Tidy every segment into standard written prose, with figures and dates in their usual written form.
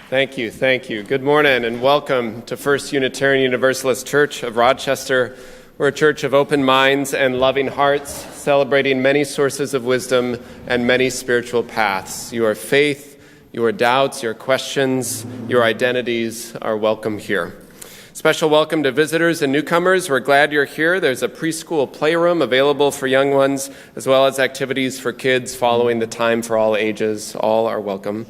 Thank you, thank you. Good morning and welcome to First Unitarian Universalist Church of Rochester. We're a church of open minds and loving hearts, celebrating many sources of wisdom and many spiritual paths. Your faith, your doubts, your questions, your identities are welcome here. Special welcome to visitors and newcomers. We're glad you're here. There's a preschool playroom available for young ones, as well as activities for kids following the time for all ages. All are welcome.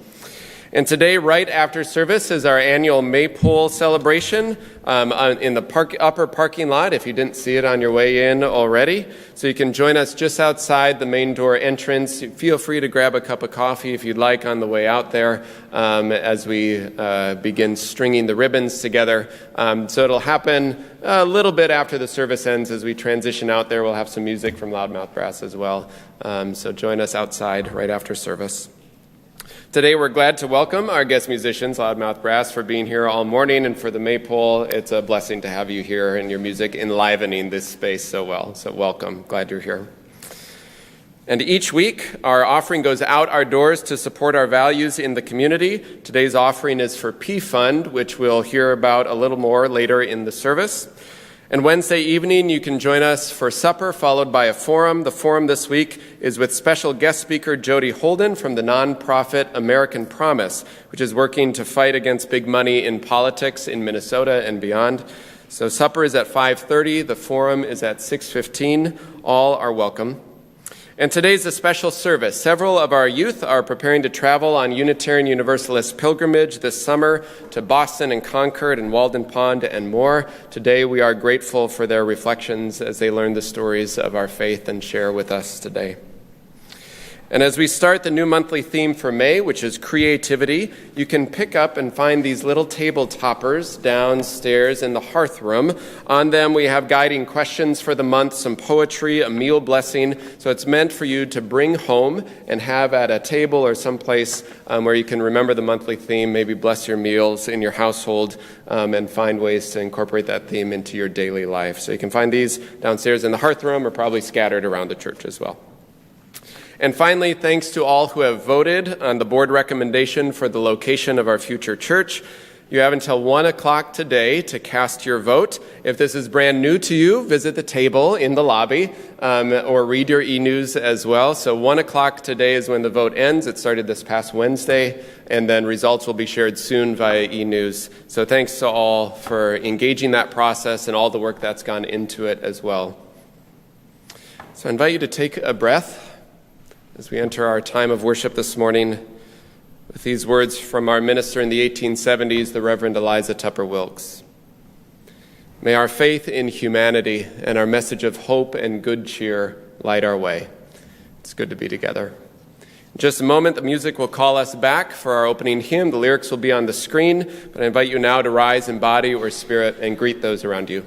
And today, right after service, is our annual Maypole celebration in the upper parking lot, if you didn't see it on your way in already. So you can join us just outside the main door entrance. Feel free to grab a cup of coffee if you'd like on the way out there as we begin stringing the ribbons together. So it'll happen a little bit after the service ends as we transition out there. We'll have some music from Loudmouth Brass as well. So join us outside right after service. Today we're glad to welcome our guest musicians, Loudmouth Brass, for being here all morning, and for the Maypole, it's a blessing to have you here and your music enlivening this space so well. So welcome. Glad you're here. And each week, our offering goes out our doors to support our values in the community. Today's offering is for P Fund, which we'll hear about a little more later in the service. And Wednesday evening, you can join us for supper, followed by a forum. The forum this week is with special guest speaker Jody Holden from the nonprofit American Promise, which is working to fight against big money in politics in Minnesota and beyond. So supper is at 5:30. The forum is at 6:15. All are welcome. And today's a special service. Several of our youth are preparing to travel on Unitarian Universalist pilgrimage this summer to Boston and Concord and Walden Pond and more. Today we are grateful for their reflections as they learn the stories of our faith and share with us today. And as we start the new monthly theme for May, which is creativity, you can pick up and find these little table toppers downstairs in the hearth room. On them we have guiding questions for the month, some poetry, a meal blessing. So it's meant for you to bring home and have at a table or someplace where you can remember the monthly theme, maybe bless your meals in your household, and find ways to incorporate that theme into your daily life. So you can find these downstairs in the hearth room or probably scattered around the church as well. And finally, thanks to all who have voted on the board recommendation for the location of our future church. You have until 1 o'clock today to cast your vote. If this is brand new to you, visit the table in the lobby or read your e-news as well. So 1 o'clock today is when the vote ends. It started this past Wednesday, and then results will be shared soon via e-news. So thanks to all for engaging that process and all the work that's gone into it as well. So I invite you to take a breath as we enter our time of worship this morning with these words from our minister in the 1870s, the Reverend Eliza Tupper Wilkes. May our faith in humanity and our message of hope and good cheer light our way. It's good to be together. In just a moment, the music will call us back for our opening hymn. The lyrics will be on the screen, but I invite you now to rise in body or spirit and greet those around you.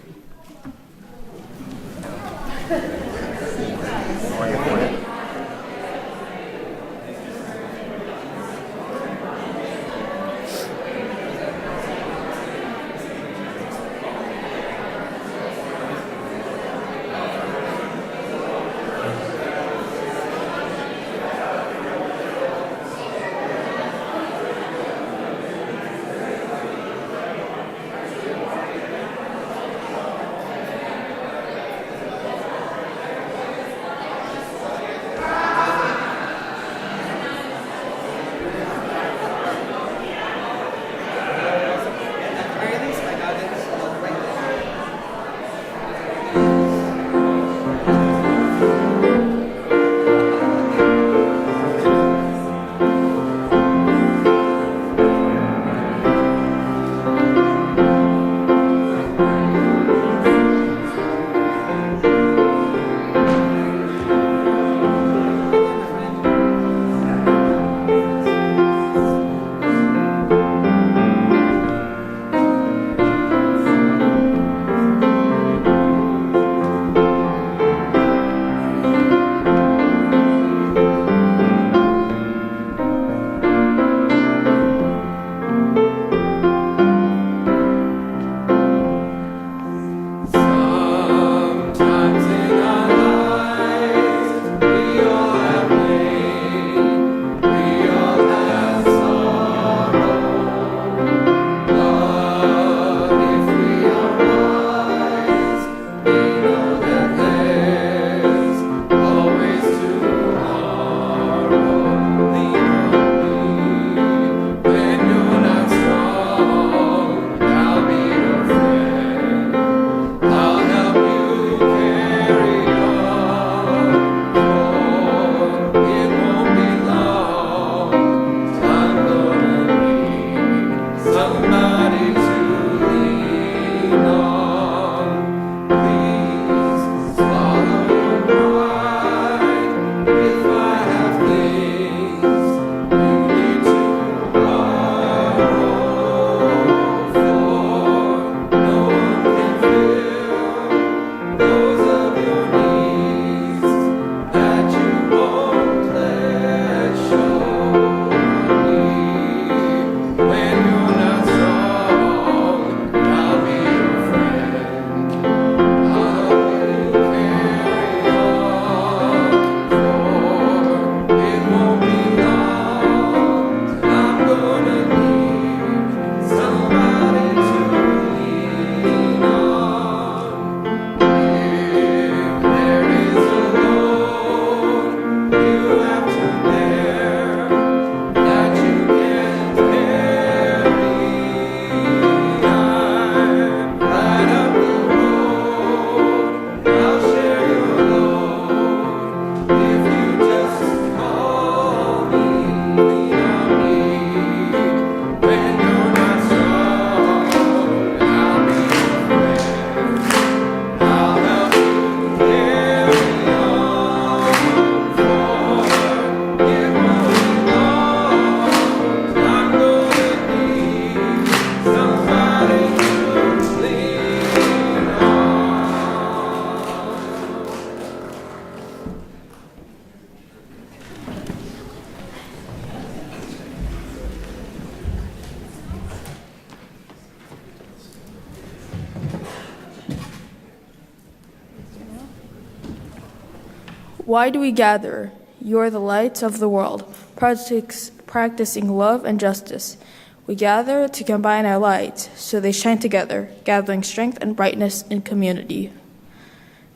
Why do we gather? You are the lights of the world, practicing love and justice. We gather to combine our lights so they shine together, gathering strength and brightness in community.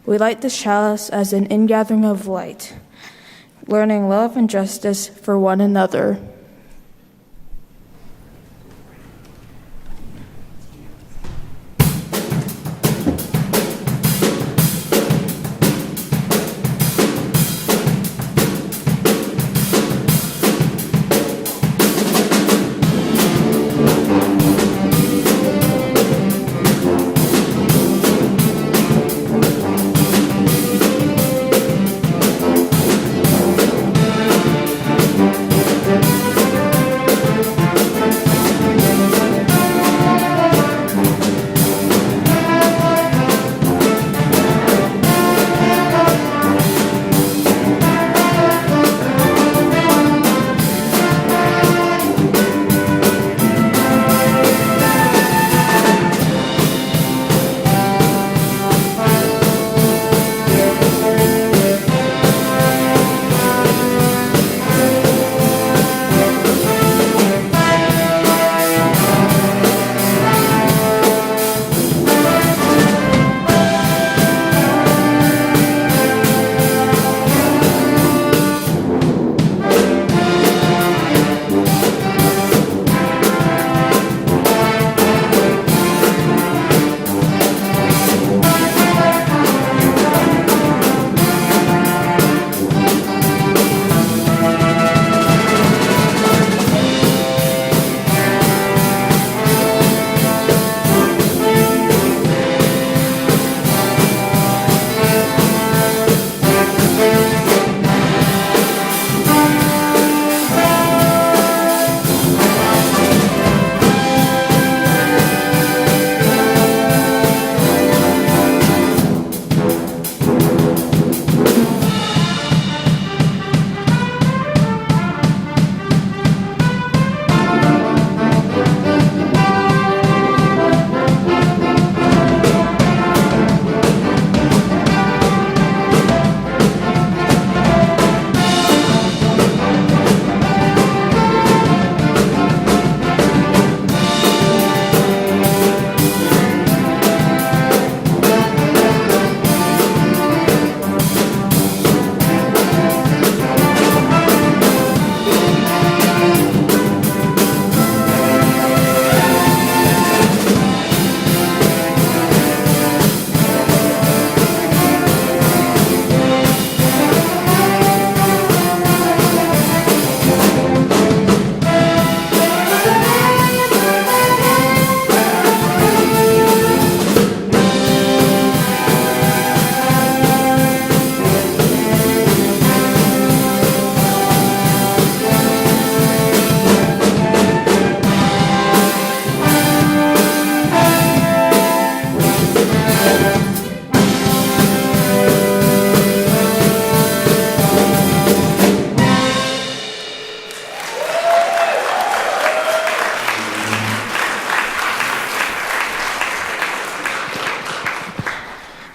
We light this chalice as an ingathering of light, learning love and justice for one another.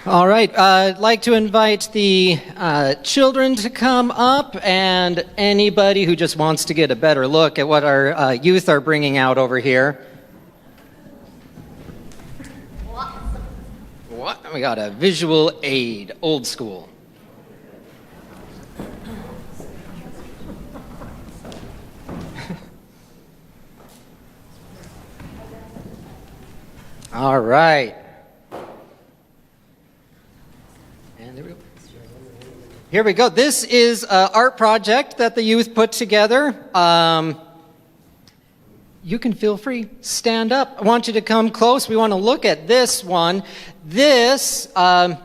All right, I'd like to invite the children to come up, and anybody who just wants to get a better look at what our youth are bringing out over here. What? We got a visual aid, old school. All right. And there we go. Here we go. This is an art project that the youth put together. You can feel free, stand up. I want you to come close. We want to look at this one. This, a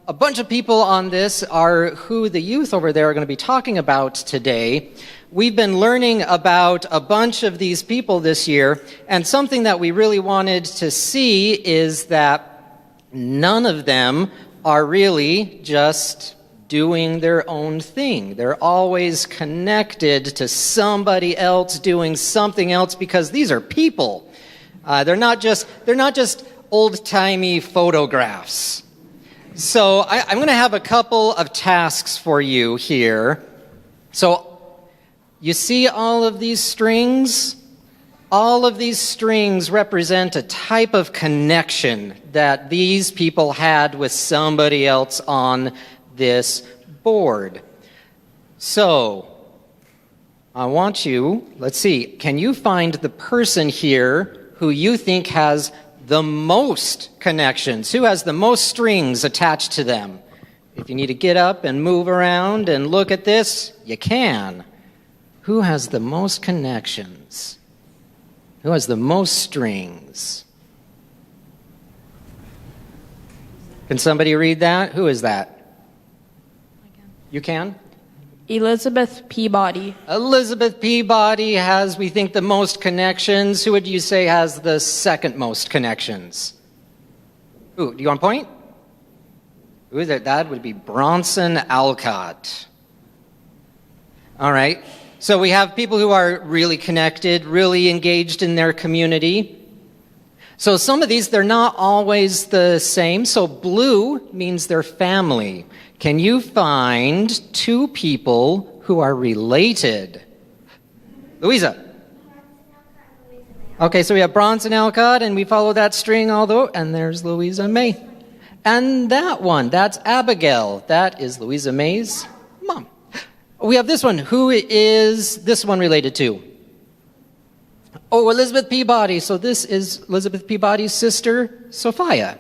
bunch of people on this are who the youth over there are going to be talking about today. We've been learning about a bunch of these people this year, and something that we really wanted to see is that none of them are really just doing their own thing. They're always connected to somebody else doing something else, because these are people. They're not just old-timey photographs. So I'm going to have a couple of tasks for you here. So you see all of these strings? All of these strings represent a type of connection that these people had with somebody else on this board. So I want you, let's see, can you find the person here who you think has the most connections? Who has the most strings attached to them? If you need to get up and move around and look at this, you can. Who has the most connections? Who has the most strings? Can somebody read that? Who is that? You can? Elizabeth Peabody. Elizabeth Peabody has, we think, the most connections. Who would you say has the second most connections? Ooh, do you want to point? Who is it? That would be Bronson Alcott. All right. So we have people who are really connected, really engaged in their community. So some of these, they're not always the same. So blue means they're family. Can you find two people who are related? Louisa. Okay, so we have Bronson Alcott, and we follow that string and there's Louisa May. And that one, that's Abigail. That is Louisa May's mom. We have this one. Who is this one related to? Oh, Elizabeth Peabody. So this is Elizabeth Peabody's sister, Sophia.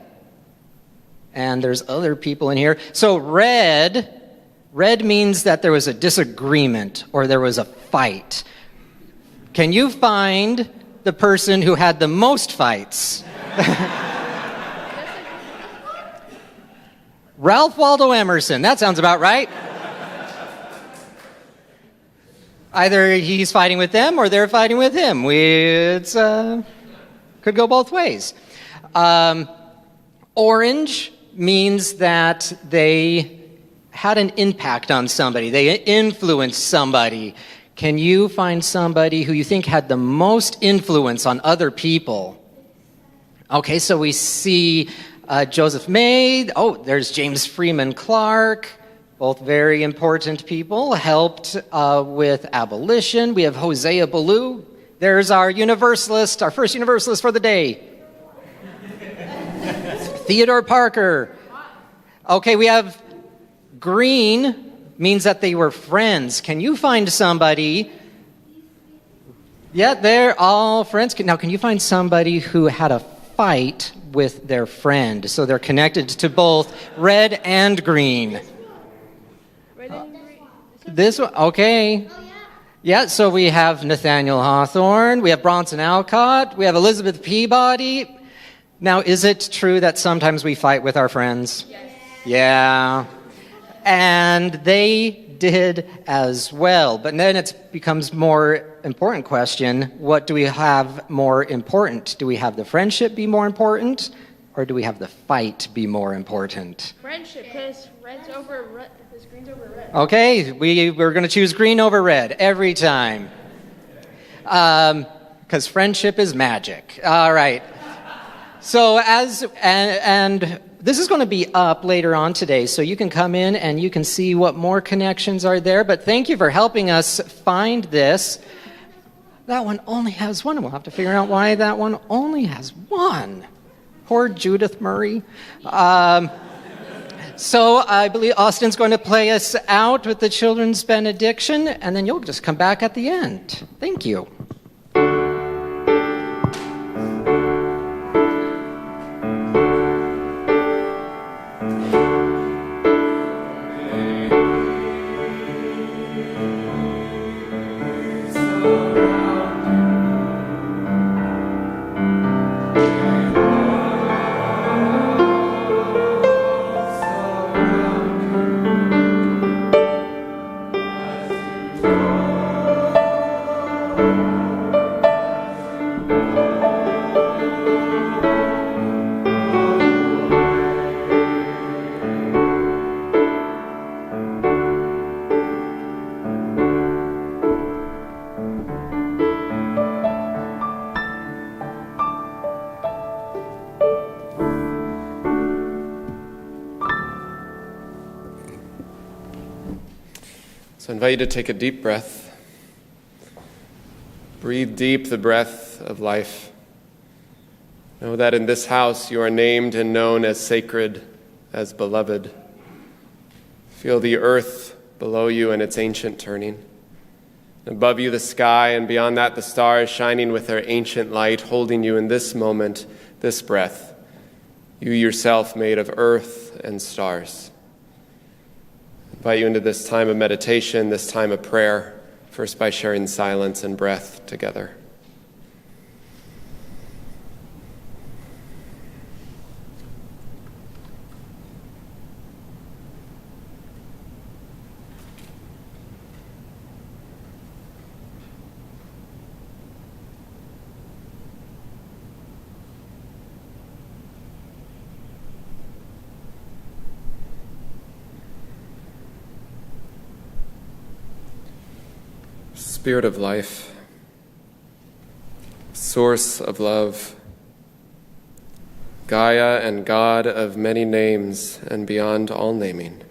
And there's other people in here. So red means that there was a disagreement or there was a fight. Can you find the person who had the most fights? Ralph Waldo Emerson. That sounds about right. Either he's fighting with them or they're fighting with him. Could go both ways. Orange means that they had an impact on somebody. They influenced somebody. Can you find somebody who you think had the most influence on other people? Okay, so we see Joseph May. Oh, there's James Freeman Clark. Both very important people, helped with abolition. We have Hosea Ballou. There's our Universalist, our first Universalist for the day. Theodore Parker. Okay, we have green, means that they were friends. Can you find somebody? Yeah, they're all friends. Now, can you find somebody who had a fight with their friend? So they're connected to both red and green. This one, okay. Yeah, so we have Nathaniel Hawthorne, we have Bronson Alcott, we have Elizabeth Peabody. Now, is it true that sometimes we fight with our friends? Yes. Yeah. And they did as well. But then it becomes more important question, what do we have more important? Do we have the friendship be more important? Or do we have the fight be more important? Friendship, because green's over red. Okay, we're going to choose green over red every time. Because friendship is magic. All right. So and this is going to be up later on today, so you can come in and you can see what more connections are there. But thank you for helping us find this. That one only has one. We'll have to figure out why that one only has one. Poor Judith Murray. So I believe Austin's going to play us out with the children's benediction, and then you'll just come back at the end. Thank you. Oh, invite you to take a deep breath. Breathe deep the breath of life. Know that in this house you are named and known as sacred, as beloved. Feel the earth below you and its ancient turning. Above you the sky, and beyond that the stars shining with their ancient light, holding you in this moment, this breath. You yourself made of earth and stars. I invite you into this time of meditation, this time of prayer, first by sharing silence and breath together. Spirit of life, source of love, Gaia and God of many names and beyond all naming.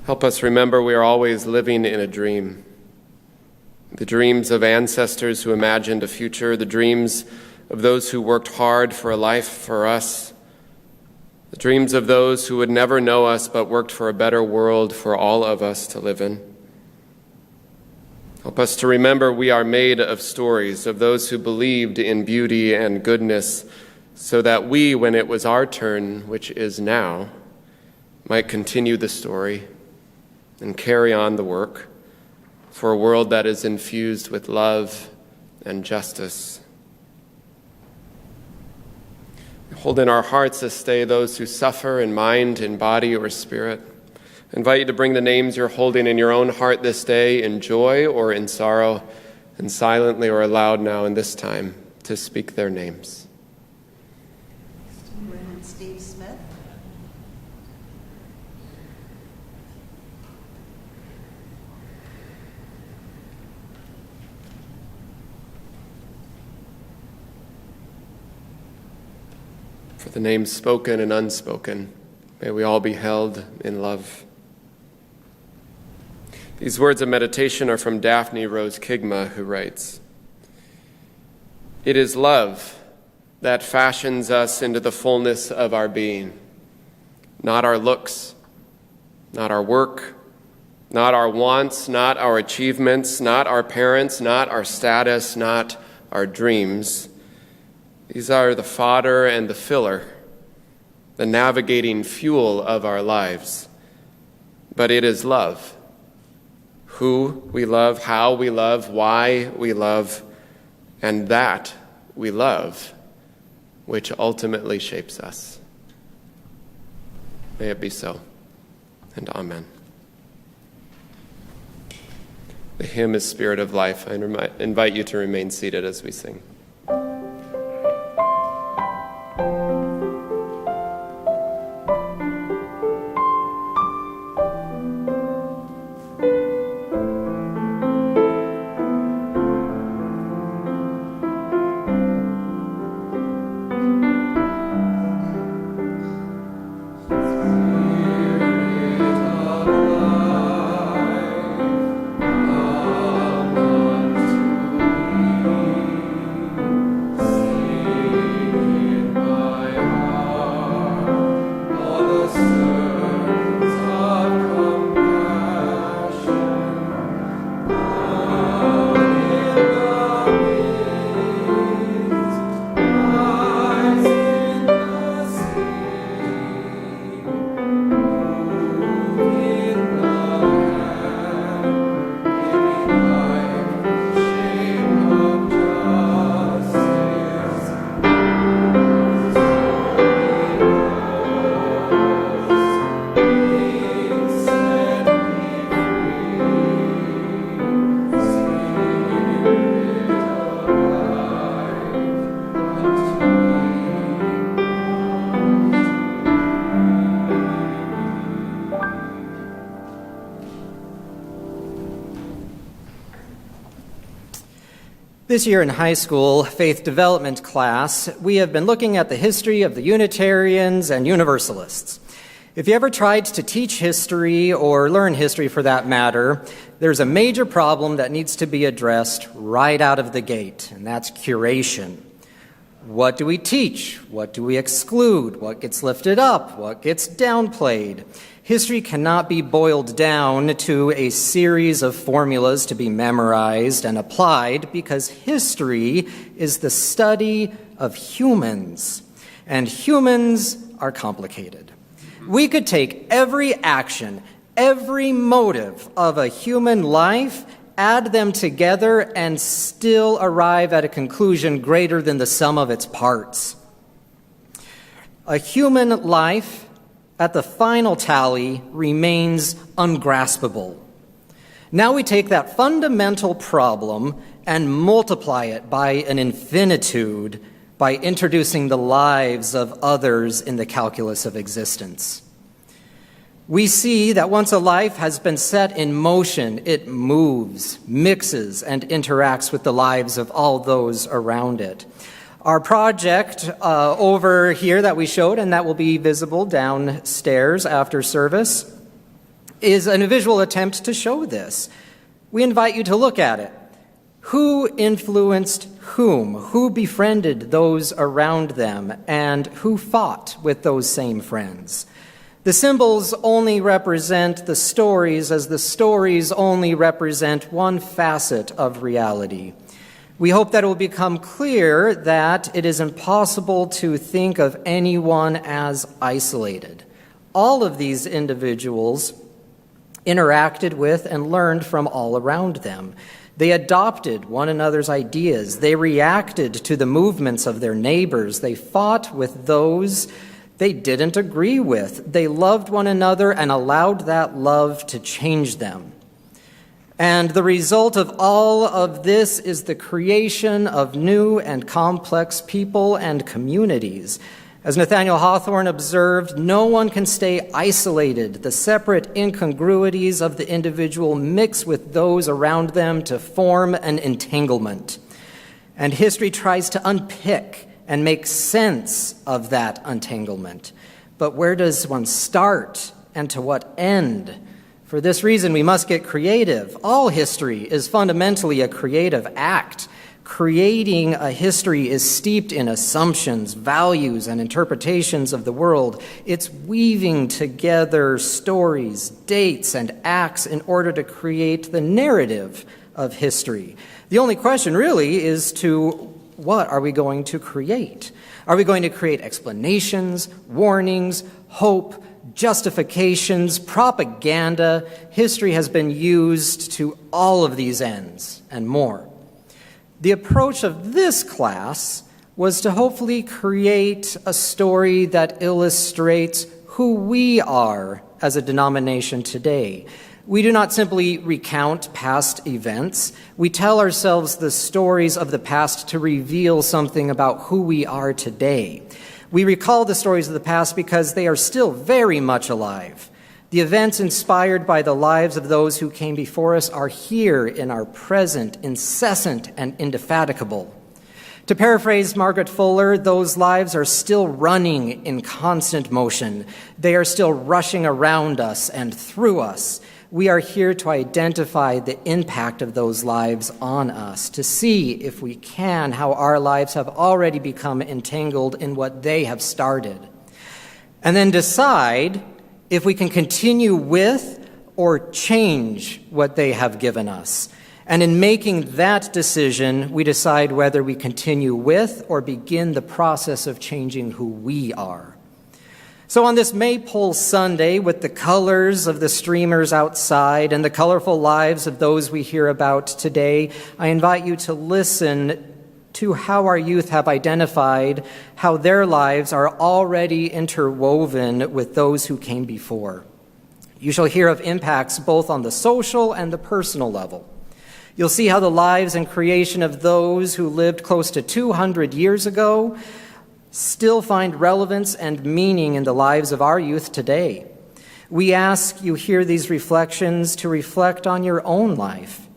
Help us remember we are always living in a dream. The dreams of ancestors who imagined a future, the dreams of those who worked hard for a life for us, the dreams of those who would never know us but worked for a better world for all of us to live in. Help us to remember we are made of stories of those who believed in beauty and goodness, so that we, when it was our turn, which is now, might continue the story and carry on the work for a world that is infused with love and justice. Hold in our hearts this day those who suffer in mind, in body, or spirit. I invite you to bring the names you're holding in your own heart this day in joy or in sorrow, and silently or aloud now in this time to speak their names. And Steve Smith. For the names spoken and unspoken, may we all be held in love. These words of meditation are from Daphne Rose Kigma, who writes, "It is love that fashions us into the fullness of our being, not our looks, not our work, not our wants, not our achievements, not our parents, not our status, not our dreams. These are the fodder and the filler, the navigating fuel of our lives. But it is love. Who we love, how we love, why we love, and that we love, which ultimately shapes us." May it be so, and amen. The hymn is Spirit of Life. I invite you to remain seated as we sing. This year in high school faith development class, we have been looking at the history of the Unitarians and Universalists. If you ever tried to teach history or learn history for that matter, there's a major problem that needs to be addressed right out of the gate, and that's curation. What do we teach? What do we exclude? What gets lifted up? What gets downplayed? History cannot be boiled down to a series of formulas to be memorized and applied because history is the study of humans, and humans are complicated. We could take every action, every motive of a human life, add them together, and still arrive at a conclusion greater than the sum of its parts. A human life, at the final tally, remains ungraspable. Now we take that fundamental problem and multiply it by an infinitude by introducing the lives of others in the calculus of existence. We see that once a life has been set in motion, it moves, mixes, and interacts with the lives of all those around it. Our project over here that we showed, and that will be visible downstairs after service, is a visual attempt to show this. We invite you to look at it. Who influenced whom? Who befriended those around them? And who fought with those same friends? The symbols only represent the stories, as the stories only represent one facet of reality. We hope that it will become clear that it is impossible to think of anyone as isolated. All of these individuals interacted with and learned from all around them. They adopted one another's ideas. They reacted to the movements of their neighbors. They fought with those they didn't agree with. They loved one another and allowed that love to change them. And the result of all of this is the creation of new and complex people and communities. As Nathaniel Hawthorne observed, no one can stay isolated. The separate incongruities of the individual mix with those around them to form an entanglement. And history tries to unpick and make sense of that entanglement. But where does one start, and to what end? For this reason, we must get creative. All history is fundamentally a creative act. Creating a history is steeped in assumptions, values, and interpretations of the world. It's weaving together stories, dates, and acts in order to create the narrative of history. The only question really is what are we going to create? Are we going to create explanations, warnings, hope, justifications, propaganda? History has been used to all of these ends and more. The approach of this class was to hopefully create a story that illustrates who we are as a denomination today. We do not simply recount past events. We tell ourselves the stories of the past to reveal something about who we are today. We recall the stories of the past because they are still very much alive. The events inspired by the lives of those who came before us are here in our present, incessant and indefatigable. To paraphrase Margaret Fuller, those lives are still running in constant motion. They are still rushing around us and through us. We are here to identify the impact of those lives on us, to see, if we can, how our lives have already become entangled in what they have started, and then decide if we can continue with or change what they have given us. And in making that decision, we decide whether we continue with or begin the process of changing who we are. So on this Maypole Sunday, with the colors of the streamers outside and the colorful lives of those we hear about today, I invite you to listen to how our youth have identified how their lives are already interwoven with those who came before. You shall hear of impacts both on the social and the personal level. You'll see how the lives and creation of those who lived close to 200 years ago still find relevance and meaning in the lives of our youth today. We ask you hear these reflections to reflect on your own life.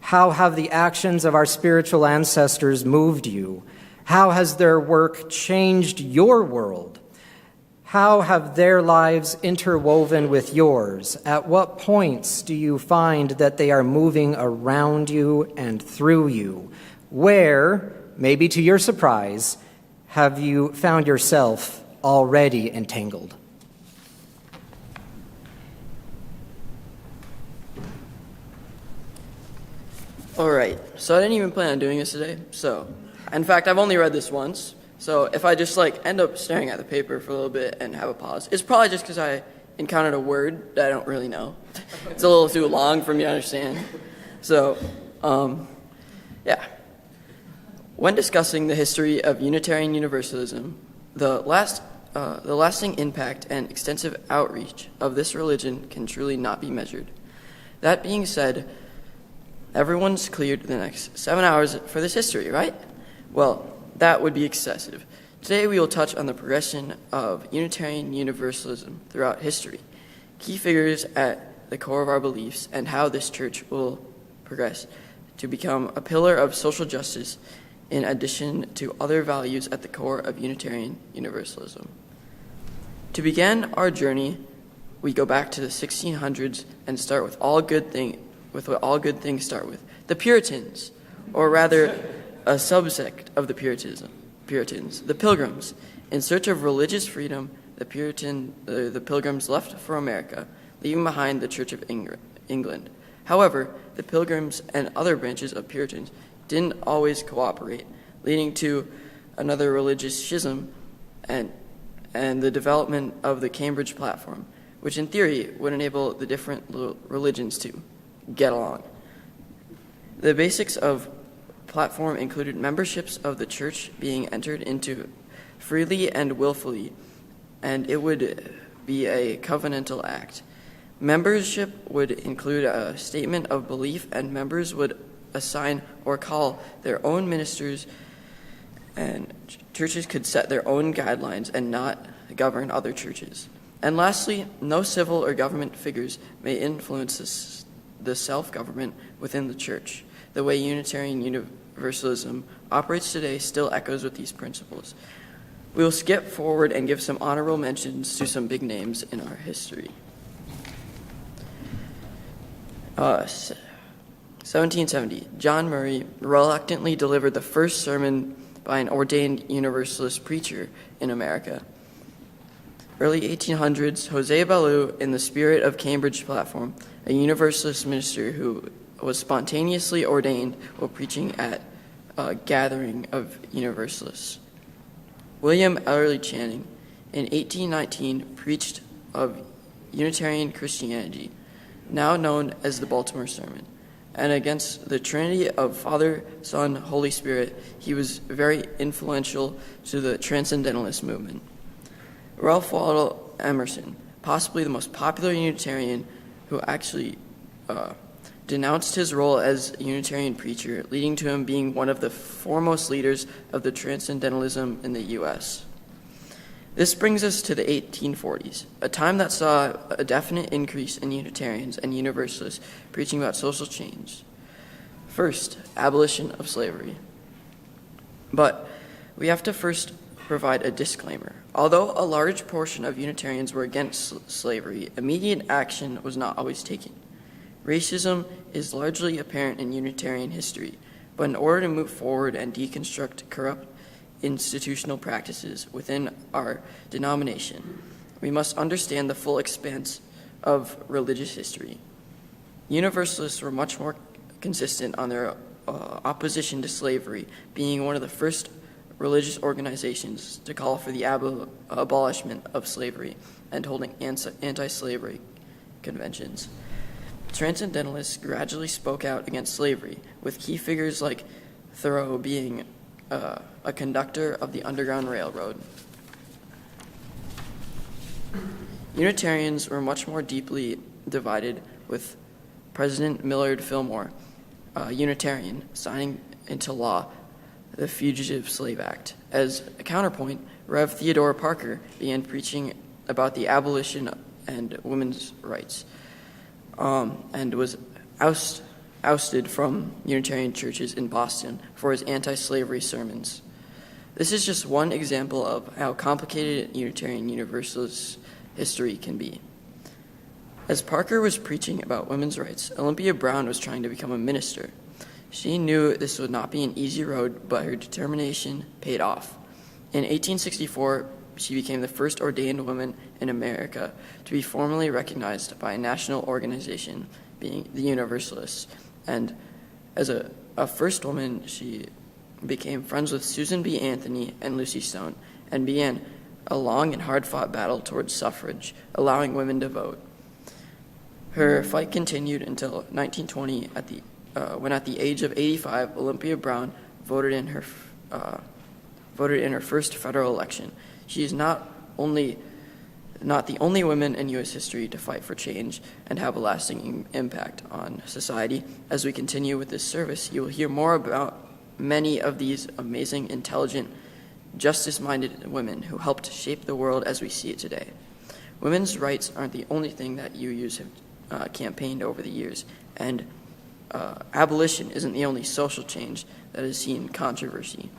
How have the actions of our spiritual ancestors moved you? How has their work changed your world? How have their lives interwoven with yours? At what points do you find that they are moving around you and through you? Where, maybe to your surprise, have you found yourself already entangled? All right, so I didn't even plan on doing this today. In fact, I've only read this once. So if I just end up staring at the paper for a little bit and have a pause, it's probably just because I encountered a word that I don't really know. It's a little too long for me to understand. So, yeah. When discussing the history of Unitarian Universalism, the lasting impact and extensive outreach of this religion can truly not be measured. That being said, everyone's cleared the next 7 hours for this history, right? Well, that would be excessive. Today we will touch on the progression of Unitarian Universalism throughout history, key figures at the core of our beliefs, and how this church will progress to become a pillar of social justice in addition to other values at the core of Unitarian Universalism. To begin our journey, we go back to the 1600s and start with what all good things start with. The Puritans, or rather a subsect of the Puritans, the Pilgrims. In search of religious freedom, the Pilgrims left for America, leaving behind the Church of England. However, the Pilgrims and other branches of Puritans didn't always cooperate, leading to another religious schism and the development of the Cambridge Platform, which in theory would enable the different religions to get along. The basics of platform included memberships of the church being entered into freely and willfully, and it would be a covenantal act. Membership would include a statement of belief, and members would assign or call their own ministers, and churches could set their own guidelines and not govern other churches. And lastly, no civil or government figures may influence the self-government within the church. The way Unitarian Universalism operates today still echoes with these principles. We will skip forward and give some honorable mentions to some big names in our history. 1770, John Murray reluctantly delivered the first sermon by an ordained Universalist preacher in America. Early 1800s, Jose Ballou, in the spirit of Cambridge Platform, a Universalist minister who was spontaneously ordained while preaching at a gathering of Universalists. William Ellery Channing, in 1819, preached of Unitarian Christianity, now known as the Baltimore Sermon, and against the Trinity of Father, Son, Holy Spirit. He was very influential to the Transcendentalist movement. Ralph Waldo Emerson, possibly the most popular Unitarian, who actually denounced his role as a Unitarian preacher, leading to him being one of the foremost leaders of the Transcendentalism in the U.S. This brings us to the 1840s, a time that saw a definite increase in Unitarians and Universalists preaching about social change. First, abolition of slavery. But we have to first provide a disclaimer. Although a large portion of Unitarians were against slavery, immediate action was not always taken. Racism is largely apparent in Unitarian history, but in order to move forward and deconstruct corrupt institutional practices within our denomination, we must understand the full expanse of religious history. Universalists were much more consistent on their opposition to slavery, being one of the first religious organizations to call for the abolishment of slavery and holding anti-slavery conventions. Transcendentalists gradually spoke out against slavery, with key figures like Thoreau being a conductor of the Underground Railroad. Unitarians were much more deeply divided, with President Millard Fillmore, a Unitarian, signing into law the Fugitive Slave Act. As a counterpoint, Rev. Theodore Parker began preaching about the abolition and women's rights, and was ousted from Unitarian churches in Boston for his anti-slavery sermons. This is just one example of how complicated Unitarian Universalist history can be. As Parker was preaching about women's rights, Olympia Brown was trying to become a minister. She knew this would not be an easy road, but her determination paid off. In 1864, she became the first ordained woman in America to be formally recognized by a national organization, being the Universalists. And as a first woman, she became friends with Susan B. Anthony and Lucy Stone and began a long and hard-fought battle towards suffrage, allowing women to vote. Her fight continued until 1920, when at the age of 85, Olympia Brown voted in her first federal election. She is not the only woman in U.S. history to fight for change and have a lasting impact on society. As we continue with this service, you will hear more about many of these amazing, intelligent, justice-minded women who helped shape the world as we see it today. Women's rights aren't the only thing that UUs have campaigned over the years, and abolition isn't the only social change that has seen controversy.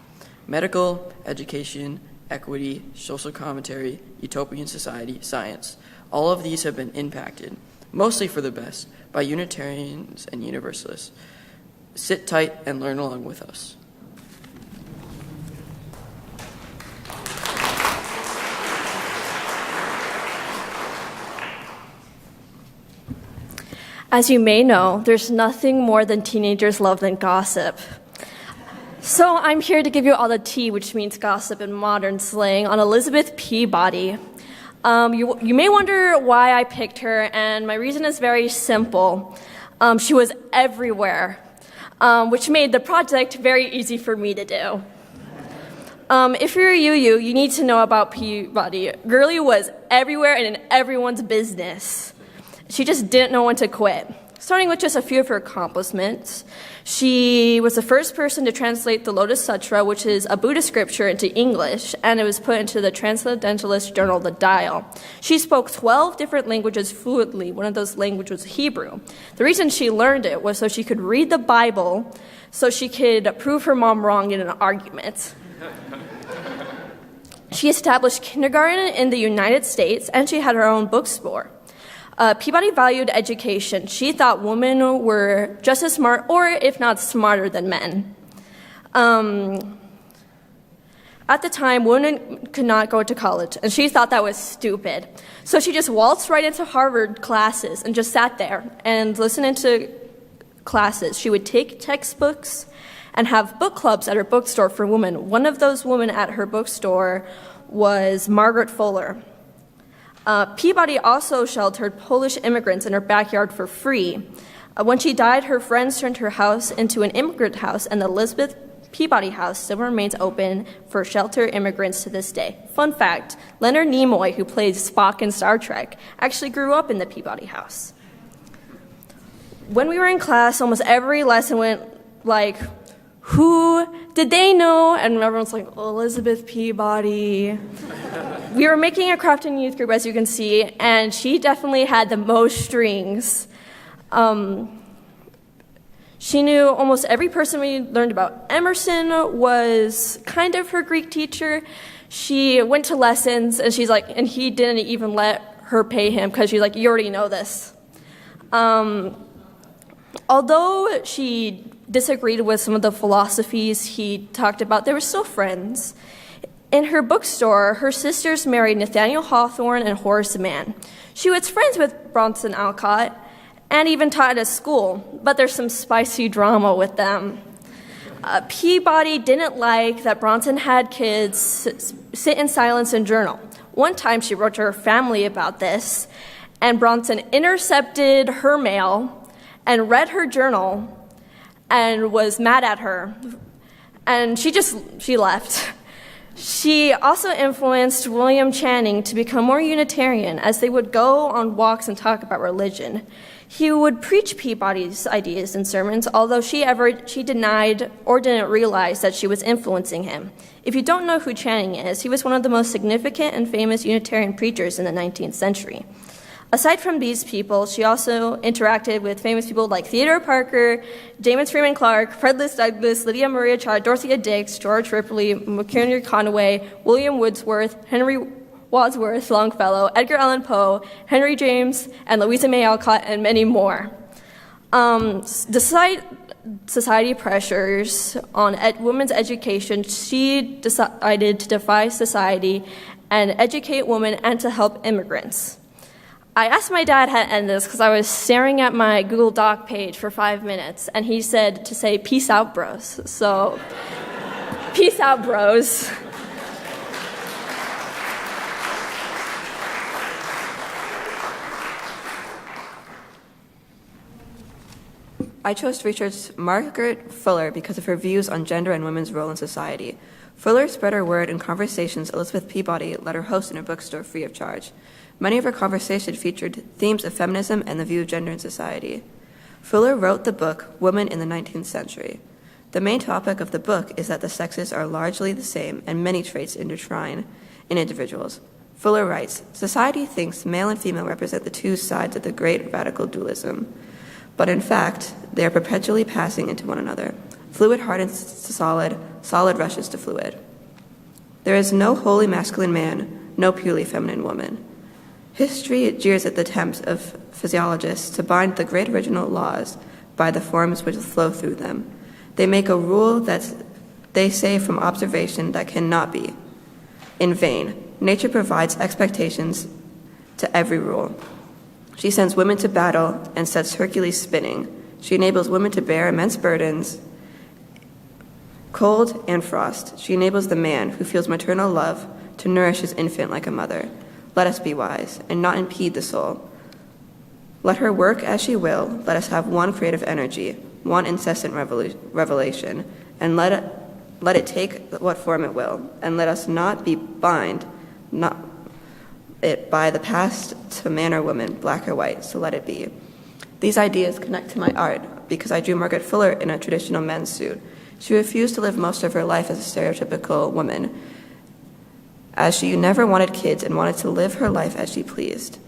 Medical, education, equity, social commentary, utopian society, science, all of these have been impacted, mostly for the best, by Unitarians and Universalists. Sit tight and learn along with us. As you may know, there's nothing more than teenagers love than gossip. So I'm here to give you all the tea, which means gossip in modern slang, on Elizabeth Peabody. You may wonder why I picked her, and my reason is very simple. She was everywhere, which made the project very easy for me to do. If you're a UU, you need to know about Peabody. Girlie was everywhere and in everyone's business. She just didn't know when to quit. Starting with just a few of her accomplishments, she was the first person to translate the Lotus Sutra, which is a Buddhist scripture, into English, and it was put into the Transcendentalist journal, The Dial. She spoke 12 different languages fluently. One of those languages was Hebrew. The reason she learned it was so she could read the Bible, so she could prove her mom wrong in an argument. She established kindergarten in the United States, and she had her own bookstore. Peabody valued education. She thought women were just as smart, or if not smarter, than men. At the time, women could not go to college, and she thought that was stupid. So she just waltzed right into Harvard classes and just sat there and listened into classes. She would take textbooks and have book clubs at her bookstore for women. One of those women at her bookstore was Margaret Fuller. Peabody also sheltered Polish immigrants in her backyard for free. When she died, her friends turned her house into an immigrant house, and the Elizabeth Peabody House still remains open for shelter immigrants to this day. Fun fact, Leonard Nimoy, who plays Spock in Star Trek, actually grew up in the Peabody House. When we were in class, almost every lesson went like, who did they know? And everyone's like, Elizabeth Peabody. We were making a crafting youth group, as you can see, and she definitely had the most strings. She knew almost every person we learned about. Emerson was kind of her Greek teacher. She went to lessons, and she's like, and he didn't even let her pay him because she's like, you already know this. Although she disagreed with some of the philosophies he talked about, they were still friends. In her bookstore, her sisters married Nathaniel Hawthorne and Horace Mann. She was friends with Bronson Alcott and even taught at a school, but there's some spicy drama with them. Peabody didn't like that Bronson had kids sit in silence and journal. One time she wrote to her family about this, and Bronson intercepted her mail and read her journal and was mad at her, and she left. She also influenced William Channing to become more Unitarian as they would go on walks and talk about religion. He would preach Peabody's ideas in sermons, although she denied or didn't realize that she was influencing him. If you don't know who Channing is, he was one of the most significant and famous Unitarian preachers in the 19th century. Aside from these people, she also interacted with famous people like Theodore Parker, James Freeman Clark, Fred Douglass, Lydia Maria Child, Dorothea Dix, George Ripley, McKinley Conway, William Wordsworth, Henry Wadsworth Longfellow, Edgar Allan Poe, Henry James, and Louisa May Alcott, and many more. Despite society pressures on women's education, she decided to defy society and educate women and to help immigrants. I asked my dad how to end this because I was staring at my Google Doc page for 5 minutes, and he said to say, "Peace out, bros." So, peace out, bros. I chose to research Margaret Fuller because of her views on gender and women's role in society. Fuller spread her word in conversations Elizabeth Peabody let her host in her bookstore free of charge. Many of her conversations featured themes of feminism and the view of gender in society. Fuller wrote the book Woman in the 19th Century. The main topic of the book is that the sexes are largely the same and many traits intertwine in individuals. Fuller writes, "Society thinks male and female represent the two sides of the great radical dualism. But in fact, they are perpetually passing into one another. Fluid hardens to solid, solid rushes to fluid. There is no wholly masculine man, no purely feminine woman. History jeers at the attempts of physiologists to bind the great original laws by the forms which flow through them. They make a rule that they say from observation that cannot be. In vain, nature provides expectations to every rule. She sends women to battle and sets Hercules spinning. She enables women to bear immense burdens, cold and frost. She enables the man who feels maternal love to nourish his infant like a mother. Let us be wise and not impede the soul. Let her work as she will. Let us have one creative energy, one incessant revelation, and let it take what form it will. And let us not be bind, not it by the past to man or woman, black or white, so let it be. These ideas connect to my art because I drew Margaret Fuller in a traditional men's suit. She refused to live most of her life as a stereotypical woman, as she never wanted kids and wanted to live her life as she pleased.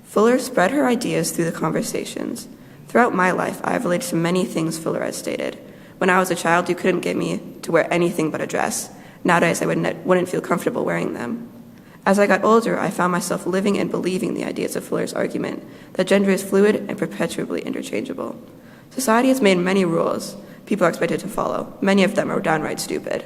Fuller spread her ideas through the conversations. Throughout my life, I have related to many things Fuller has stated. When I was a child, you couldn't get me to wear anything but a dress. Nowadays, I wouldn't feel comfortable wearing them. As I got older, I found myself living and believing the ideas of Fuller's argument that gender is fluid and perpetually interchangeable. Society has made many rules people are expected to follow. Many of them are downright stupid,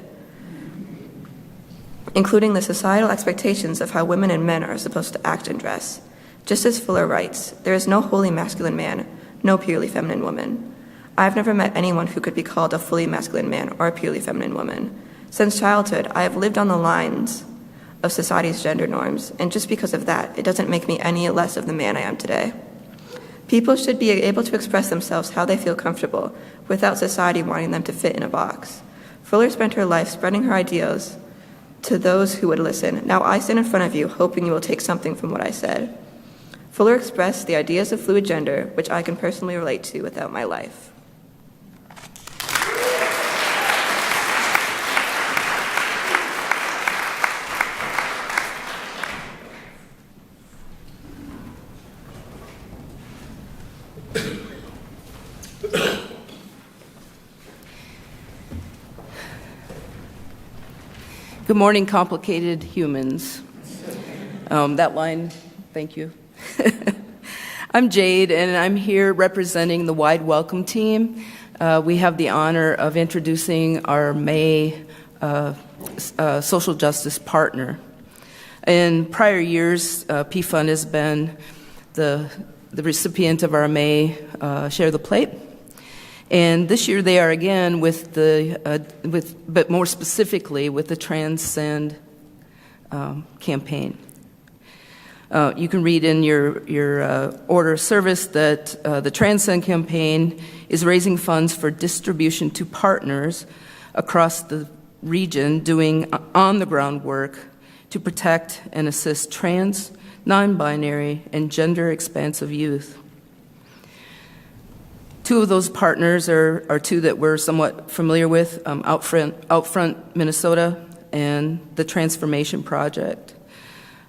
including the societal expectations of how women and men are supposed to act and dress. Just as Fuller writes, there is no wholly masculine man, no purely feminine woman. I have never met anyone who could be called a fully masculine man or a purely feminine woman. Since childhood, I have lived on the lines of society's gender norms, and just because of that, it doesn't make me any less of the man I am today. People should be able to express themselves how they feel comfortable without society wanting them to fit in a box. Fuller spent her life spreading her ideas to those who would listen. Now I stand in front of you hoping you will take something from what I said. Fuller expressed the ideas of fluid gender, which I can personally relate to without my life. Good morning, complicated humans. That line, thank you. I'm Jade, and I'm here representing the Wide Welcome team. We have the honor of introducing our May social justice partner. In prior years, PFund has been the recipient of our May Share the Plate. And this year they are again but more specifically with the Transcend campaign. You can read in your order of service that the Transcend campaign is raising funds for distribution to partners across the region doing on-the-ground work to protect and assist trans, non-binary, and gender-expansive youth. Two of those partners are two that we're somewhat familiar with, Outfront Minnesota and the Transformation Project.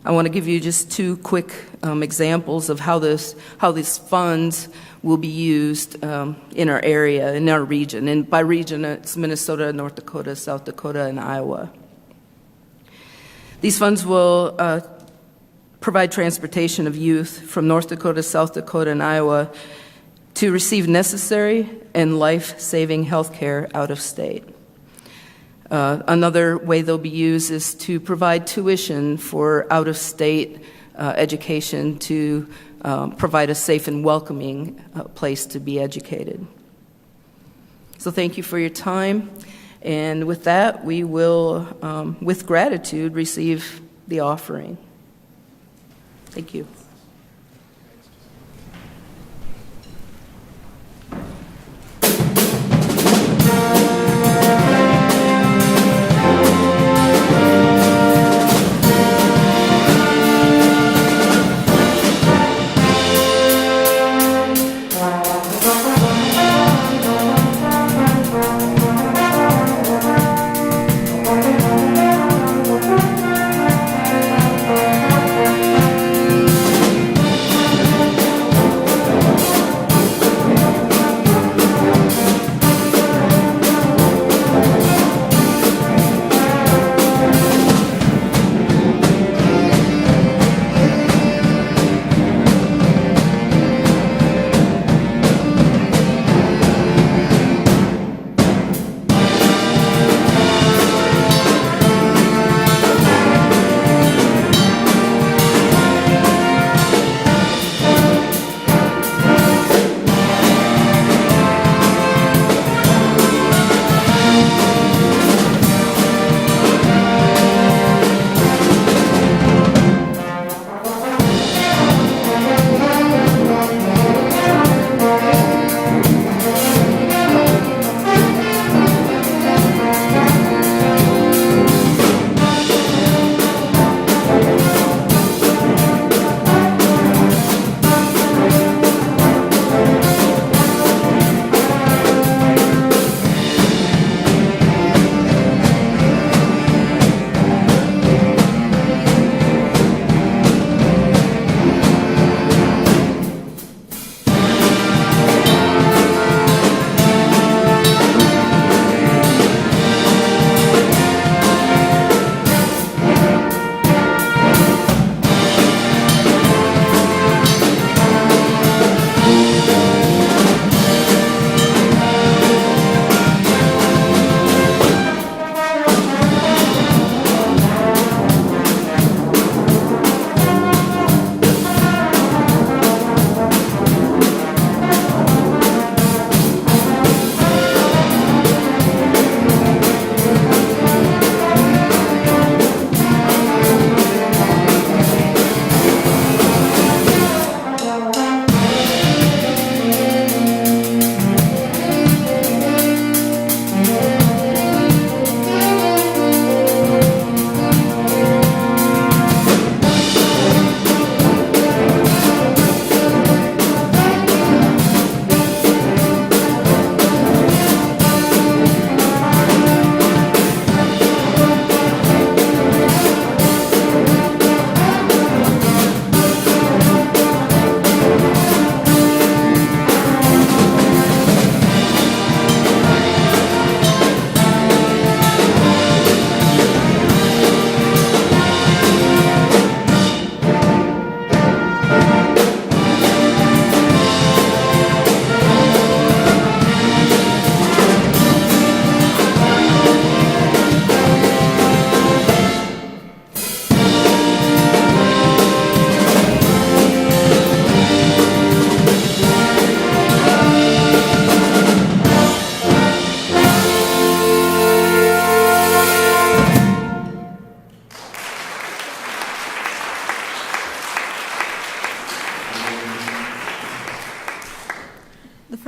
I want to give you just two quick examples of how these funds will be used in our area, in our region. And by region, it's Minnesota, North Dakota, South Dakota, and Iowa. These funds will provide transportation of youth from North Dakota, South Dakota, and Iowa to receive necessary and life-saving health care out of state. Another way they'll be used is to provide tuition for out-of-state education to provide a safe and welcoming place to be educated. So thank you for your time. And with that, we will, with gratitude, receive the offering. Thank you.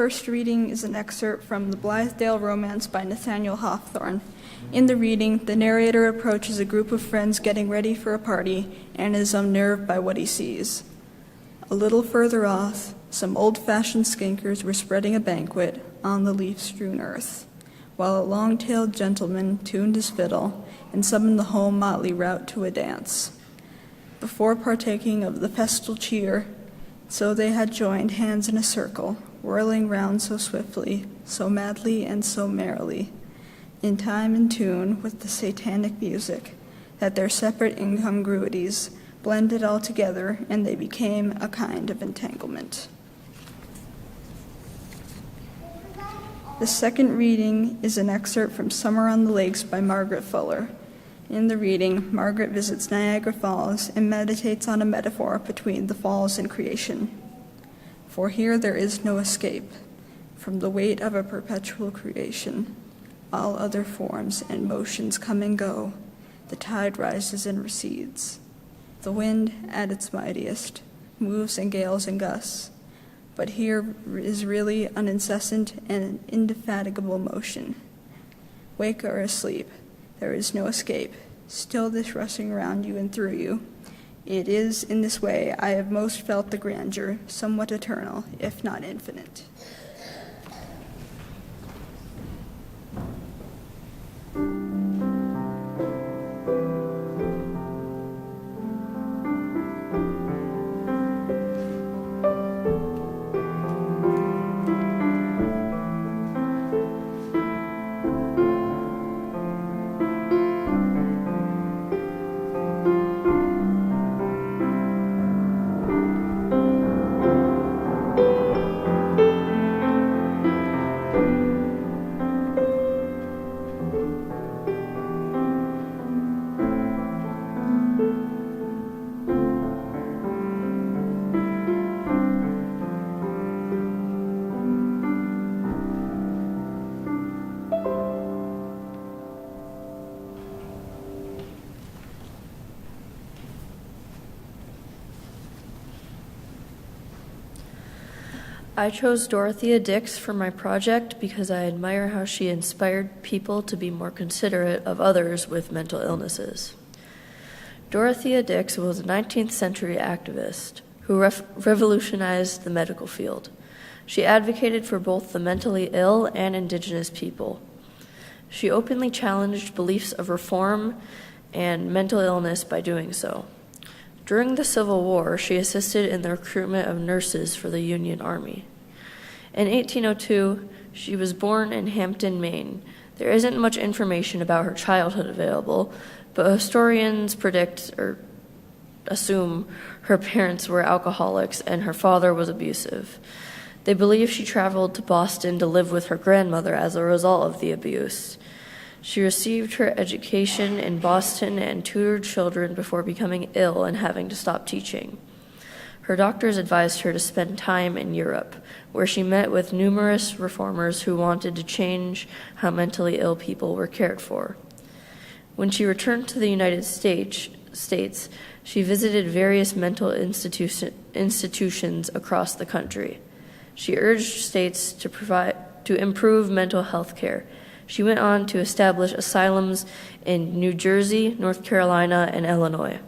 first reading is an excerpt from The Blithedale Romance by Nathaniel Hawthorne. In the reading, the narrator approaches a group of friends getting ready for a party and is unnerved by what he sees. A little further off, some old-fashioned skinkers were spreading a banquet on the leaf-strewn earth, while a long-tailed gentleman tuned his fiddle and summoned the whole motley rout to a dance. Before partaking of the festal cheer, so they had joined hands in a circle, whirling round so swiftly, so madly and so merrily, in time and tune with the satanic music, that their separate incongruities blended all together and they became a kind of entanglement. The second reading is an excerpt from Summer on the Lakes by Margaret Fuller. In the reading, Margaret visits Niagara Falls and meditates on a metaphor between the falls and creation. For here there is no escape from the weight of a perpetual creation. All other forms and motions come and go. The tide rises and recedes. The wind, at its mightiest, moves in gales and gusts. But here is really an incessant and indefatigable motion. Wake or asleep, there is no escape, still this rushing around you and through you. It is in this way I have most felt the grandeur, somewhat eternal, if not infinite. I chose Dorothea Dix for my project because I admire how she inspired people to be more considerate of others with mental illnesses. Dorothea Dix was a 19th century activist who revolutionized the medical field. She advocated for both the mentally ill and indigenous people. She openly challenged beliefs of reform and mental illness by doing so. During the Civil War, she assisted in the recruitment of nurses for the Union Army. In 1802, she was born in Hampton, Maine. There isn't much information about her childhood available, but historians predict or assume her parents were alcoholics and her father was abusive. They believe she traveled to Boston to live with her grandmother as a result of the abuse. She received her education in Boston and tutored children before becoming ill and having to stop teaching. Her doctors advised her to spend time in Europe, where she met with numerous reformers who wanted to change how mentally ill people were cared for. When she returned to the United States, she visited various mental institutions across the country. She urged states to improve mental health care. She went on to establish asylums in New Jersey, North Carolina, and Illinois.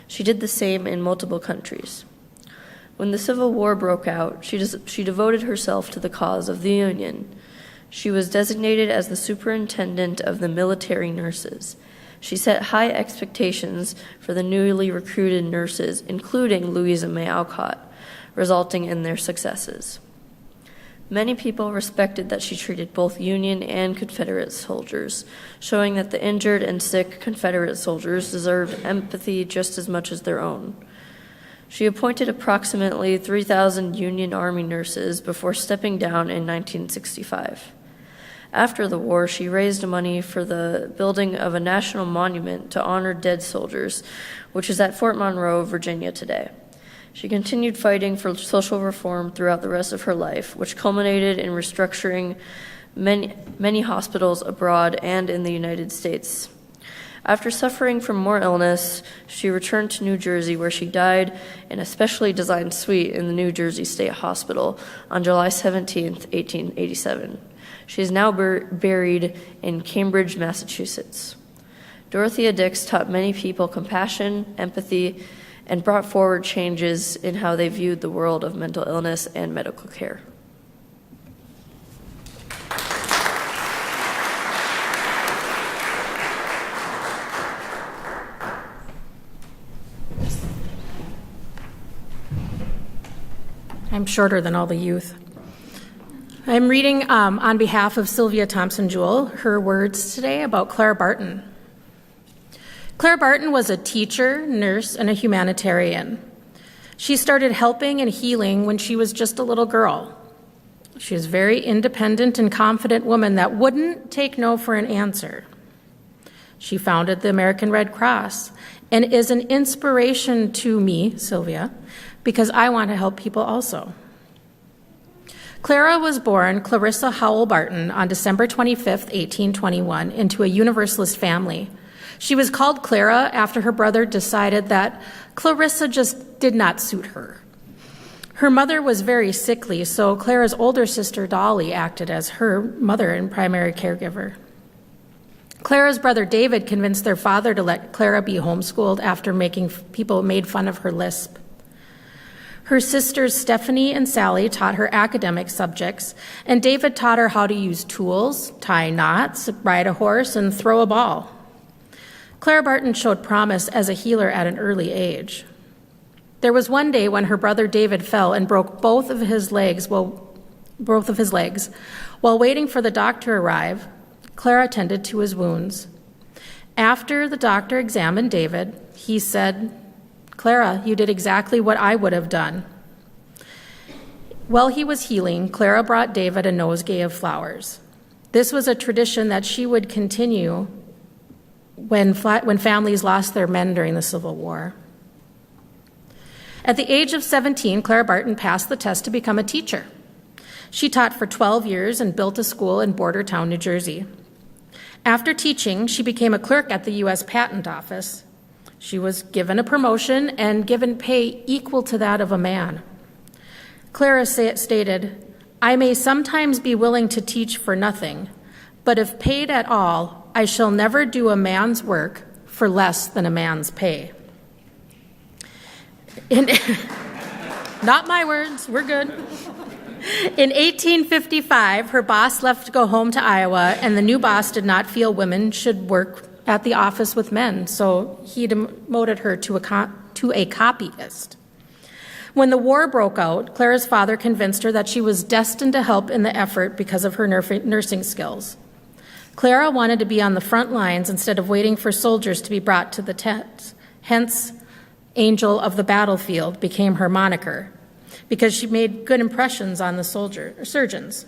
She did the same in multiple countries. When the Civil War broke out, she devoted herself to the cause of the Union. She was designated as the superintendent of the military nurses. She set high expectations for the newly recruited nurses, including Louisa May Alcott, resulting in their successes. Many people respected that she treated both Union and Confederate soldiers, showing that the injured and sick Confederate soldiers deserved empathy just as much as their own. She appointed approximately 3,000 Union Army nurses before stepping down in 1965. After the war, she raised money for the building of a national monument to honor dead soldiers, which is at Fort Monroe, Virginia today. She continued fighting for social reform throughout the rest of her life, which culminated in restructuring many hospitals abroad and in the United States. After suffering from more illness, she returned to New Jersey, where she died in a specially designed suite in the New Jersey State Hospital on July 17, 1887. She is now buried in Cambridge, Massachusetts. Dorothea Dix taught many people compassion, empathy, and brought forward changes in how they viewed the world of mental illness and medical care. I'm shorter than all the youth. I'm reading on behalf of Sylvia Thompson-Jewell her words today about Clara Barton. Clara Barton was a teacher, nurse, and a humanitarian. She started helping and healing when she was just a little girl. She was a very independent and confident woman that wouldn't take no for an answer. She founded the American Red Cross and is an inspiration to me, Sylvia, because I want to help people also. Clara was born Clarissa Howell Barton on December 25th, 1821, into a Universalist family. She was called Clara after her brother decided that Clarissa just did not suit her. Her mother was very sickly, so Clara's older sister Dolly acted as her mother and primary caregiver. Clara's brother David convinced their father to let Clara be homeschooled after people made fun of her lisp. Her sisters Stephanie and Sally taught her academic subjects, and David taught her how to use tools, tie knots, ride a horse, and throw a ball. Clara Barton showed promise as a healer at an early age. There was one day when her brother David fell and broke both of his legs. While waiting for the doctor to arrive, Clara tended to his wounds. After the doctor examined David, he said, "Clara, you did exactly what I would have done." While he was healing, Clara brought David a nosegay of flowers. This was a tradition that she would continue when families lost their men during the Civil War. At the age of 17, Clara Barton passed the test to become a teacher. She taught for 12 years and built a school in Bordertown, New Jersey. After teaching, she became a clerk at the U.S. Patent Office. She was given a promotion and given pay equal to that of a man. Clara stated, "I may sometimes be willing to teach for nothing, but if paid at all, I shall never do a man's work for less than a man's pay." Not my words, we're good. In 1855, her boss left to go home to Iowa, and the new boss did not feel women should work at the office with men, so he demoted her to a copyist. When the war broke out, Clara's father convinced her that she was destined to help in the effort because of her nursing skills. Clara wanted to be on the front lines instead of waiting for soldiers to be brought to the tent. Hence, Angel of the Battlefield became her moniker because she made good impressions on the surgeons.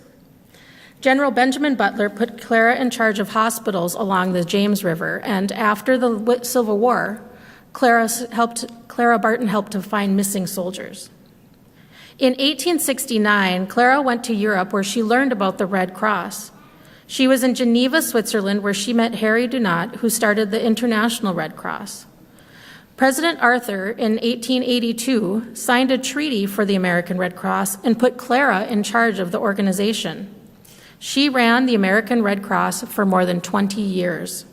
General Benjamin Butler put Clara in charge of hospitals along the James River, and after the Civil War, Clara Barton helped to find missing soldiers. In 1869, Clara went to Europe where she learned about the Red Cross. She was in Geneva, Switzerland, where she met Harry Dunant, who started the International Red Cross. President Arthur, in 1882, signed a treaty for the American Red Cross and put Clara in charge of the organization. She ran the American Red Cross for more than 20 years.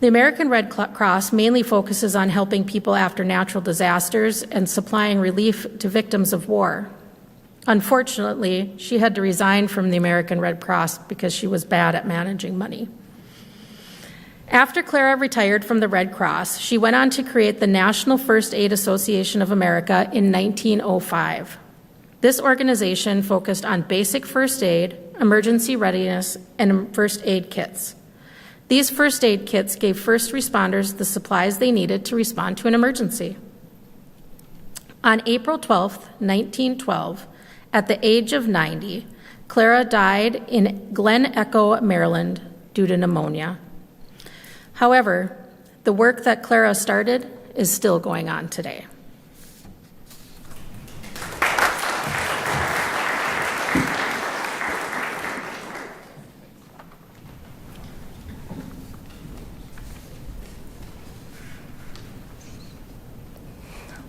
The American Red Cross mainly focuses on helping people after natural disasters and supplying relief to victims of war. Unfortunately, she had to resign from the American Red Cross because she was bad at managing money. After Clara retired from the Red Cross, she went on to create the National First Aid Association of America in 1905. This organization focused on basic first aid, emergency readiness, and first aid kits. These first aid kits gave first responders the supplies they needed to respond to an emergency. On April 12, 1912, at the age of 90, Clara died in Glen Echo, Maryland, due to pneumonia. However, the work that Clara started is still going on today.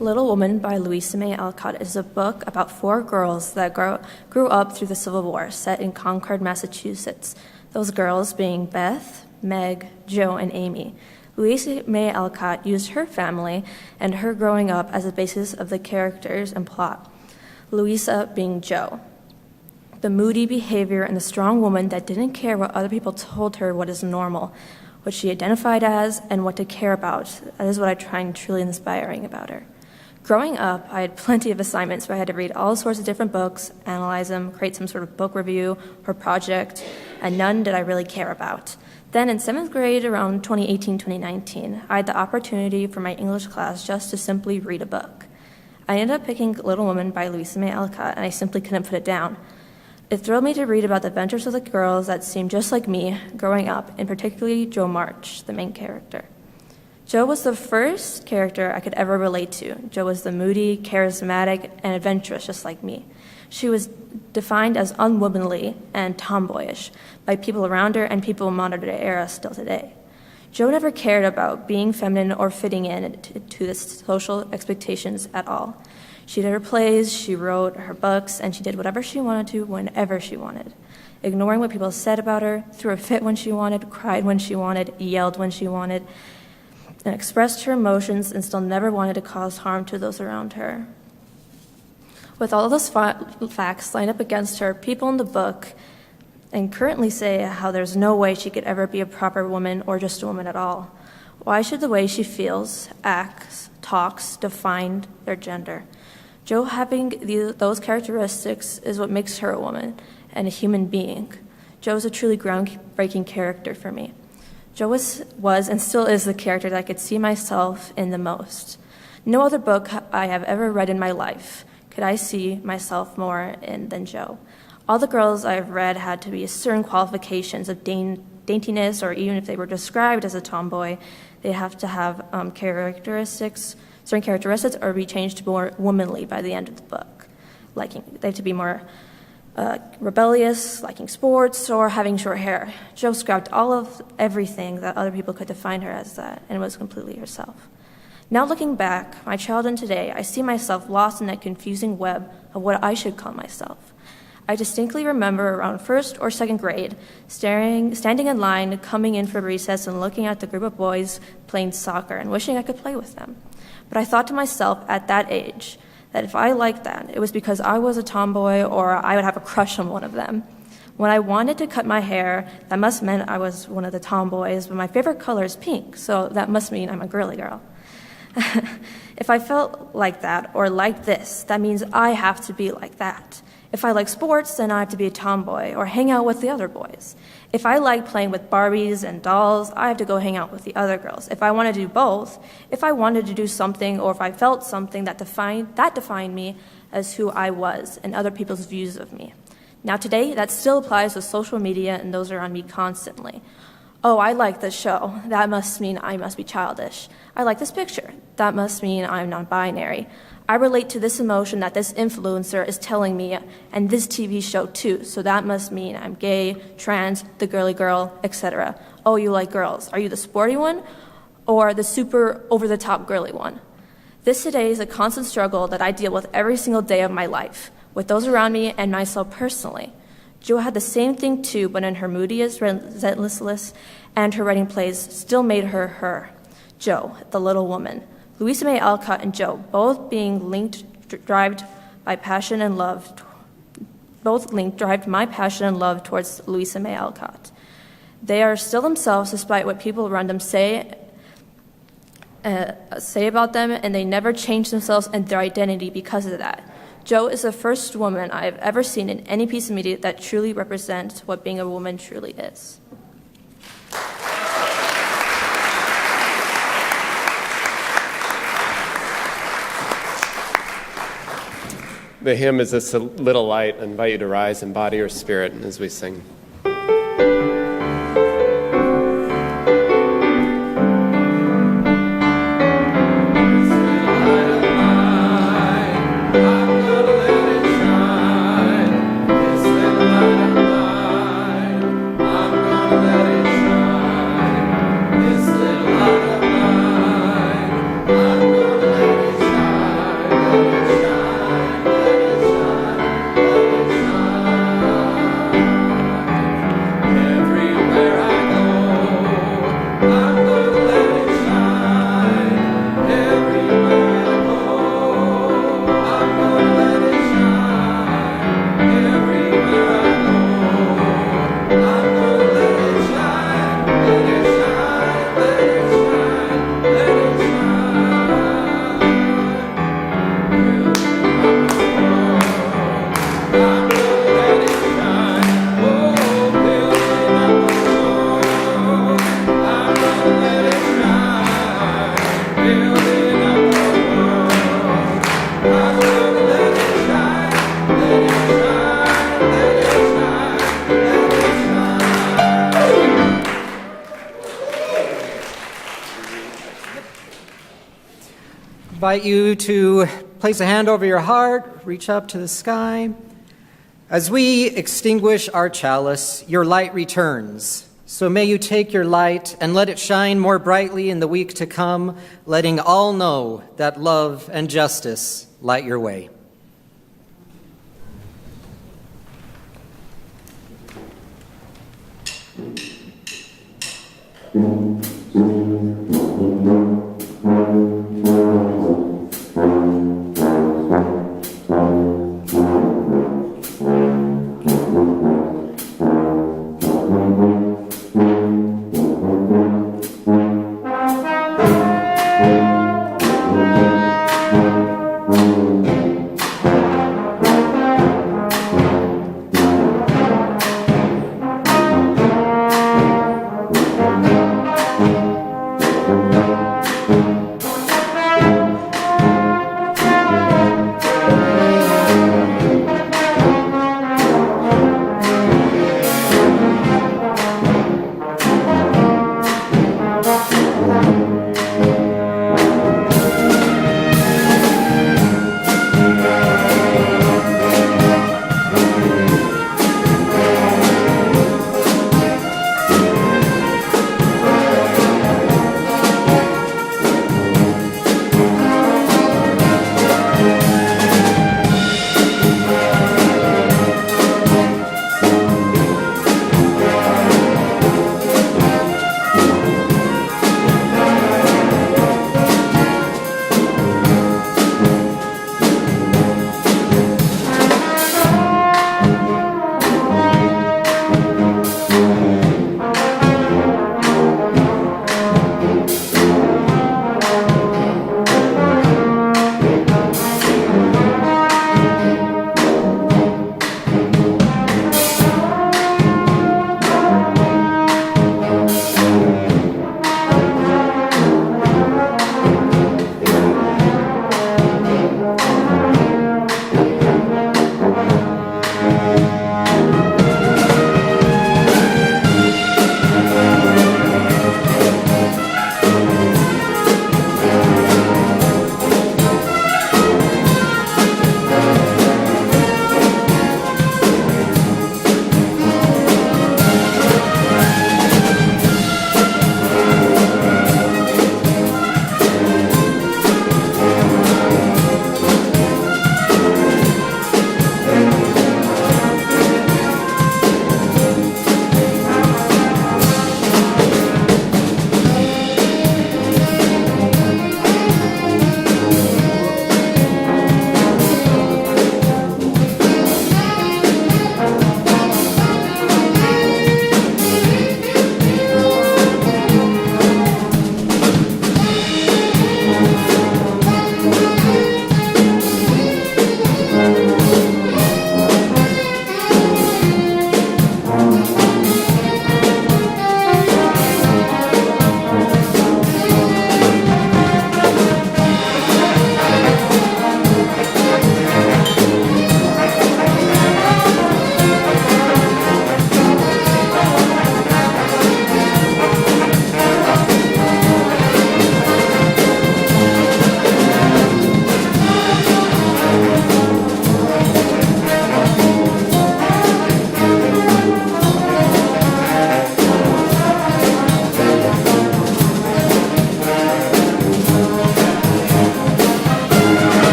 Little Woman by Louisa May Alcott is a book about 4 girls that grew up through the Civil War, set in Concord, Massachusetts. Those girls being Beth, Meg, Jo, and Amy. Louisa May Alcott used her family and her growing up as the basis of the characters and plot. Louisa being Jo, the moody behavior and the strong woman that didn't care what other people told her what is normal, what she identified as, and what to care about. That is what I find truly inspiring about her. Growing up, I had plenty of assignments where I had to read all sorts of different books, analyze them, create some sort of book review or project, and none did I really care about. Then in 7th grade, around 2018-2019, I had the opportunity for my English class just to simply read a book. I ended up picking Little Woman by Louisa May Alcott, and I simply couldn't put it down. It thrilled me to read about the adventures of the girls that seemed just like me growing up, and particularly Jo March, the main character. Jo was the first character I could ever relate to. Jo was the moody, charismatic, and adventurous just like me. She was defined as unwomanly and tomboyish by people around her and people in modern day era still today. Jo never cared about being feminine or fitting in to the social expectations at all. She did her plays, she wrote her books, and she did whatever she wanted to whenever she wanted, ignoring what people said about her, threw a fit when she wanted, cried when she wanted, yelled when she wanted, and expressed her emotions and still never wanted to cause harm to those around her. With all those facts lined up against her, people in the book and currently say how there's no way she could ever be a proper woman or just a woman at all. Why should the way she feels, acts, talks define their gender? Jo having those characteristics is what makes her a woman and a human being. Jo is a truly groundbreaking character for me. Jo was and still is the character that I could see myself in the most. No other book I have ever read in my life could I see myself more in than Jo. All the girls I've read had to be certain qualifications of daintiness, or even if they were described as a tomboy, they have to have certain characteristics, or be changed to more womanly by the end of the book. They have to be more rebellious, liking sports, or having short hair. Jo scrapped all of everything that other people could define her as that, and was completely herself. Now looking back, my childhood and today, I see myself lost in that confusing web of what I should call myself. I distinctly remember around 1st or 2nd grade, standing in line, coming in for recess, and looking at the group of boys playing soccer and wishing I could play with them. But I thought to myself at that age that if I liked that, it was because I was a tomboy or I would have a crush on one of them. When I wanted to cut my hair, that must mean I was one of the tomboys, but my favorite color is pink, so that must mean I'm a girly girl. If I felt like that or like this, that means I have to be like that. If I like sports, then I have to be a tomboy or hang out with the other boys. If I like playing with Barbies and dolls, I have to go hang out with the other girls. If I want to do both, if I wanted to do something or if I felt something that defined me as who I was and other people's views of me. Now today, that still applies with social media and those around me constantly. Oh, I like this show. That must mean I must be childish. I like this picture. That must mean I'm non-binary. I relate to this emotion that this influencer is telling me, and this TV show too, so that must mean I'm gay, trans, the girly girl, etc. Oh, you like girls. Are you the sporty one or the super over-the-top girly one? This today is a constant struggle that I deal with every single day of my life, with those around me and myself personally. Jo had the same thing too, but in her moodiest, relentless, and her writing plays still made her her. Jo, the little woman. Louisa May Alcott and Jo, both drive my passion and love towards Louisa May Alcott. They are still themselves despite what people around them say about them, and they never change themselves and their identity because of that. Jo is the first woman I have ever seen in any piece of media that truly represents what being a woman truly is. The hymn is This Little Light. I invite you to rise in body or spirit as we sing. invite you to place a hand over your heart, reach up to the sky. As we extinguish our chalice, your light returns. So may you take your light and let it shine more brightly in the week to come, letting all know that love and justice light your way. Thank you.